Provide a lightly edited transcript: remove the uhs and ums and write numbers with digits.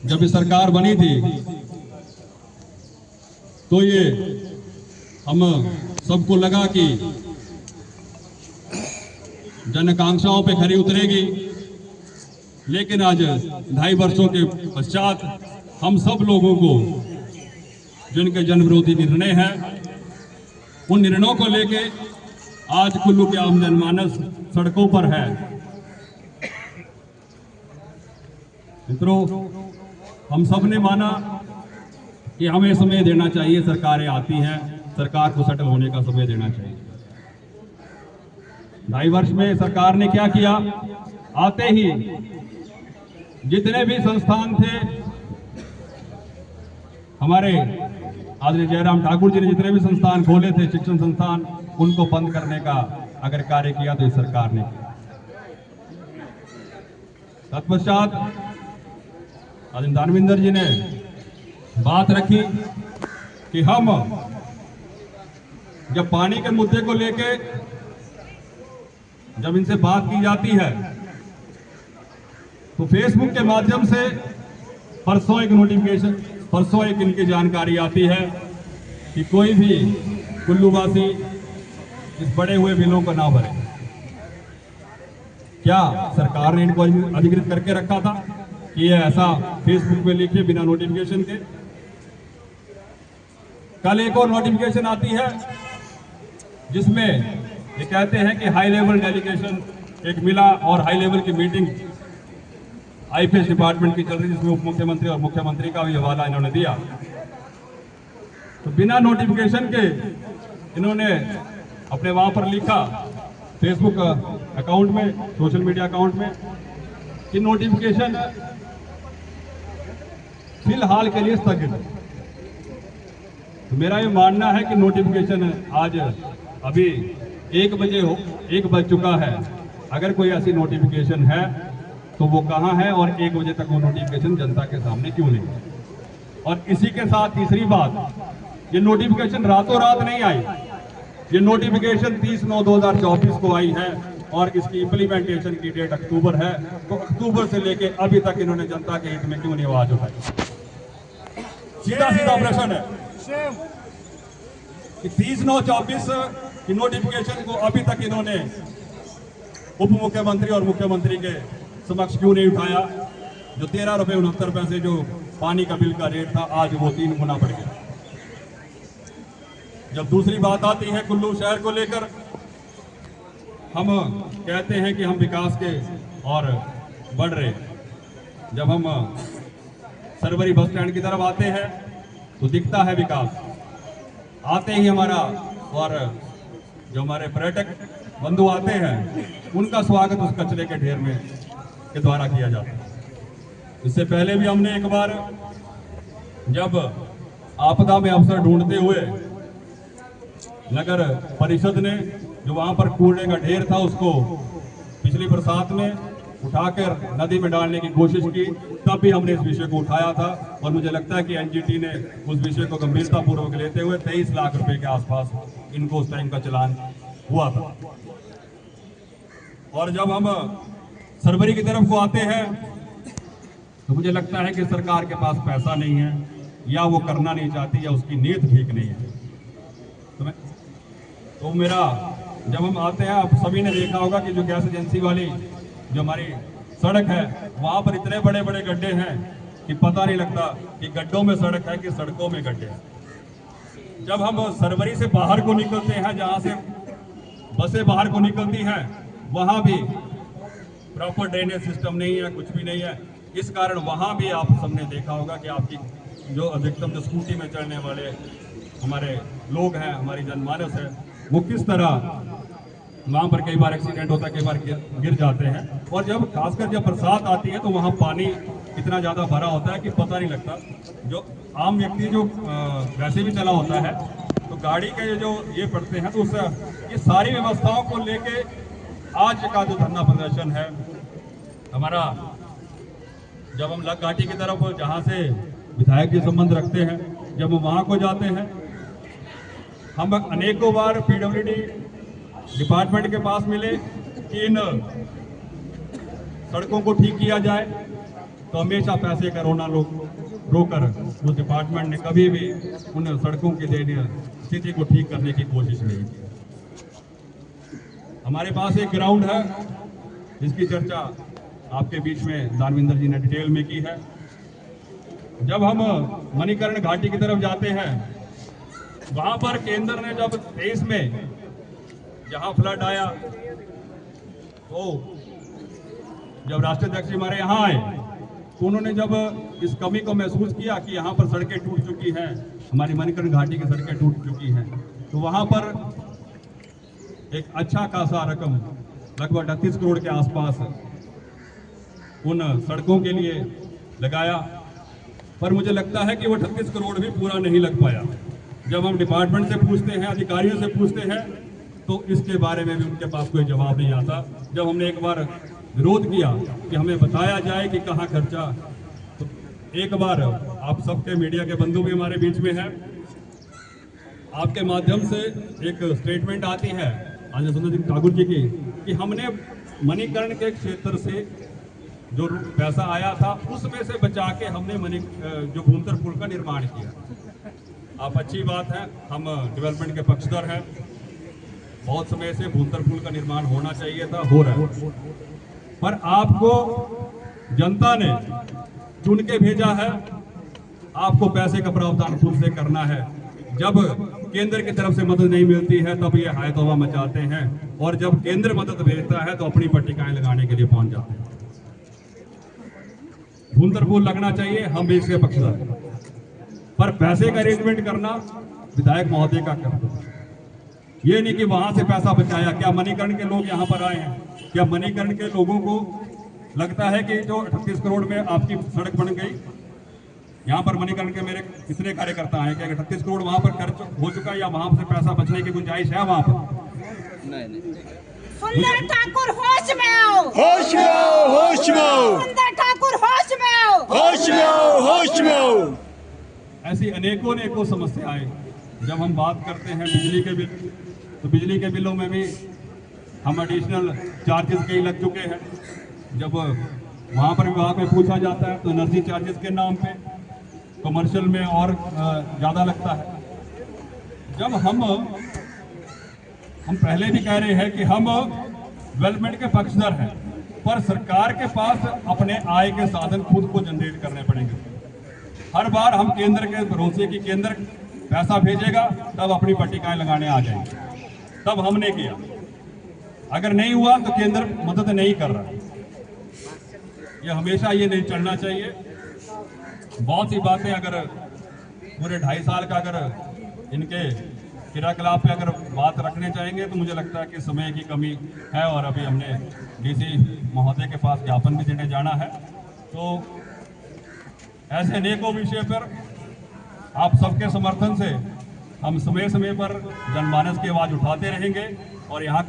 जब ये सरकार बनी थी तो ये हम सबको लगा कि जन आकांक्षाओं पे खरी उतरेगी, लेकिन आज 2.5 वर्षों के पश्चात हम सब लोगों को जिनके जन विरोधी निर्णय हैं, उन निर्णयों को लेके आज कुल्लू के आम जनमानस सड़कों पर है। मित्रों, हम सब ने माना कि हमें समय देना चाहिए, सरकारें आती हैं, सरकार को सेटल होने का समय देना चाहिए। 2.5 वर्ष में सरकार ने क्या किया? आते ही जितने भी संस्थान थे, हमारे आदरणीय जयराम ठाकुर जी ने जितने भी संस्थान खोले थे, शिक्षण संस्थान, उनको बंद करने का अगर कार्य किया तो इस सरकार ने किया। तत्पश्चात आदरणीय दानविंदर जी ने बात रखी कि हम जब पानी के मुद्दे को लेके जब इनसे बात की जाती है तो फेसबुक के माध्यम से परसों एक इनकी जानकारी आती है कि कोई भी कुल्लूवासी इस बड़े हुए बिलों को ना भरे। क्या सरकार ने इनको अधिकृत करके रखा था कि ये ऐसा फेसबुक पे लिखिए बिना नोटिफिकेशन के? कल एक और नोटिफिकेशन आती है जिसमें ये कहते हैं कि हाई लेवल डेलीगेशन एक मिला और हाई लेवल की मीटिंग आईपीएस डिपार्टमेंट की चल रही, जिसमें उप मुख्यमंत्री और मुख्यमंत्री का भी हवाला इन्होंने दिया। तो बिना नोटिफिकेशन के इन्होंने अपने वहां पर लिखा फेसबुक अकाउंट में, सोशल मीडिया अकाउंट में, कि नोटिफिकेशन फिलहाल के लिए स्थगित है। तो मेरा ये मानना है कि नोटिफिकेशन आज अभी 1 बज चुका है। अगर कोई ऐसी नोटिफिकेशन है तो वो कहाँ है और 1 बजे तक वो नोटिफिकेशन जनता के सामने क्यों नहीं है? और इसी के साथ तीसरी बात, ये नोटिफिकेशन रातों रात नहीं आई। ये नोटिफिकेशन 30/9/2024 को आई है और इसकी इंप्लीमेंटेशन की डेट अक्टूबर है। तो अक्टूबर से लेके अभी तक इन्होंने जनता के हित में क्यों नहीं आवाज उठाई? सीधा प्रश्न है कि 30/9/24 की नोटिफिकेशन को अभी तक इन्होंने उप मुख्यमंत्री और मुख्यमंत्री के समक्ष क्यों नहीं उठाया? जो 13.69 जो पानी का बिल का रेट था, आज वो 3 गुना बढ़ गया। जब दूसरी बात आती है कुल्लू शहर को लेकर, हम कहते हैं कि हम विकास के और बढ़ रहे। जब हम सरवरी बस स्टैंड की तरफ आते हैं तो दिखता है विकास। आते ही हमारा और जो हमारे पर्यटक बंधु आते हैं, उनका स्वागत उस कचरे के ढेर में के द्वारा किया जाता है। इससे पहले भी हमने एक बार जब आपदा में अवसर ढूंढते हुए नगर परिषद ने जो वहां पर कूड़े का ढेर था उसको पिछली बरसात में उठाकर नदी में डालने की कोशिश की, तब भी हमने इस विषय को उठाया था। और मुझे लगता है कि एनजीटी ने उस विषय को गंभीरता पूर्वक लेते हुए 23 लाख रुपए के आसपास इनको उस टाइम का चालान हुआ था। और जब हम सरवरी की तरफ को आते हैं तो मुझे लगता है कि सरकार के पास पैसा नहीं है, या वो करना नहीं चाहती, या उसकी नीयत ठीक नहीं है। तो मेरा जब हम आते हैं, आप सभी ने देखा होगा कि जो गैस एजेंसी वाली जो हमारी सड़क है, वहां पर इतने बड़े बड़े गड्ढे हैं कि पता नहीं लगता कि गड्ढों में सड़क है कि सड़कों में गड्ढे हैं। जब हम सरवरी से बाहर को निकलते हैं, जहां से बसें बाहर को निकलती हैं, वहां भी प्रॉपर ड्रेनेज सिस्टम नहीं है, कुछ भी नहीं है। इस कारण वहां भी आप सबने देखा होगा कि आपकी जो अधिकतम जो स्कूटी में चढ़ने वाले हमारे लोग हैं, हमारी जनमानस है, वो किस तरह वहां पर कई बार एक्सीडेंट होता है, कई बार गिर जाते हैं। और जब खासकर जब बरसात आती है तो वहां पानी इतना ज्यादा भरा होता है कि पता नहीं लगता। जो आम व्यक्ति जो वैसे भी चला होता है तो गाड़ी के जो ये पड़ते हैं, तो उस ये सारी व्यवस्थाओं को लेके आज का जो धरना प्रदर्शन है हमारा, जब हम लग घाटी की तरफ जहाँ से विधायक जी संबंध रखते हैं, जब हम वहाँ को जाते हैं, हम अनेकों बार पीडब्ल्यूडी डिपार्टमेंट के पास मिले कि इन सड़कों को ठीक किया जाए। तो हमेशा पैसे का रोना रोकर उस डिपार्टमेंट ने कभी भी उन सड़कों की स्थिति को ठीक करने की कोशिश नहीं की। हमारे पास एक ग्राउंड है जिसकी चर्चा आपके बीच में दानविंदर जी ने डिटेल में की है। जब हम मणिकर्ण घाटी की तरफ जाते हैं, वहां पर केंद्र ने जब 23 में जहां फ्लड आया, तो जब राष्ट्रीय अध्यक्ष हमारे यहाँ आए तो उन्होंने जब इस कमी को महसूस किया कि यहाँ पर सड़कें टूट चुकी हैं, हमारी मणिकर्ण घाटी की सड़कें टूट चुकी हैं, तो वहां पर एक अच्छा खासा रकम लगभग 38 करोड़ के आसपास उन सड़कों के लिए लगाया। पर मुझे लगता है कि वो 38 करोड़ भी पूरा नहीं लग पाया। जब हम डिपार्टमेंट से पूछते हैं, अधिकारियों से पूछते हैं, तो इसके बारे में भी उनके पास कोई जवाब नहीं आता। जब हमने एक बार विरोध किया कि हमें बताया जाए कि कहाँ खर्चा, तो एक बार आप सबके मीडिया के बंधु भी हमारे बीच में हैं, आपके माध्यम से एक स्टेटमेंट आती है आचार्य सुंदर सिंह ठाकुर जी की कि हमने मणिकर्ण के क्षेत्र से जो पैसा आया था उसमें से बचा के हमने जो भूंतर पुल का निर्माण किया। आप अच्छी बात है, हम डेवलपमेंट के पक्षधर हैं, बहुत समय से भूंतर पुल का निर्माण होना चाहिए था, हो रहा है। पर आपको जनता ने चुन के भेजा है, आपको पैसे का प्रावधान खुद से करना है। जब केंद्र की तरफ से मदद नहीं मिलती है तब ये हाय तौबा मचाते हैं, और जब केंद्र मदद भेजता है तो अपनी पट्टिकाएं लगाने के लिए पहुंच जाते हैं। भूंतर पुल लगना चाहिए, हम भी इसके पक्षधर हैं, पर पैसे का अरेंजमेंट करना विधायक महोदय का कर्तव्य। ये नहीं कि वहां से पैसा बचाया। क्या मणिकर्ण के लोग यहाँ पर आए हैं? क्या मणिकर्ण के लोगों को लगता है कि जो 38 करोड़ में आपकी सड़क बन गई, यहाँ पर मणिकर्ण के मेरे कितने कार्यकर्ता हैं, क्या 38 करोड़ वहां पर खर्च हो चुका है या वहां से पैसा बचने की गुंजाइश है वहां पर? नहीं। सुंदर ठाकुर होश में आओ, होश में आओ, होश में आओ, सुंदर ठाकुर होश में आओ, होश में आओ, होश में आओ। ऐसी अनेकों समस्याएं। जब हम बात करते हैं बिजली के बिल, तो बिजली के बिलों में भी हम एडिशनल चार्जेस कई लग चुके हैं। जब वहाँ पर विभाग में पूछा जाता है तो एनर्जी चार्जेस के नाम पे कमर्शियल में और ज़्यादा लगता है। जब हम पहले भी कह रहे हैं कि हम डेवलपमेंट के पक्षधर हैं, पर सरकार के पास अपने आय के साधन खुद को जनरेट करने पड़ेंगे। हर बार हम केंद्र के भरोसे की केंद्र पैसा भेजेगा तब अपनी पट्टिकाएं लगाने आ जाएंगे, तब हमने किया। अगर नहीं हुआ तो केंद्र मदद नहीं कर रहा। ये हमेशा ये नहीं चलना चाहिए। बहुत सी बातें अगर पूरे 2.5 साल का अगर इनके क्रियाकलाप पे अगर बात रखने चाहेंगे तो मुझे लगता है कि समय की कमी है, और अभी हमने डीसी महोदय के पास ज्ञापन भी देने जाना है। तो ऐसे अनेकों विषय पर आप सबके समर्थन से हम समय समय पर जनमानस की आवाज उठाते रहेंगे और यहाँ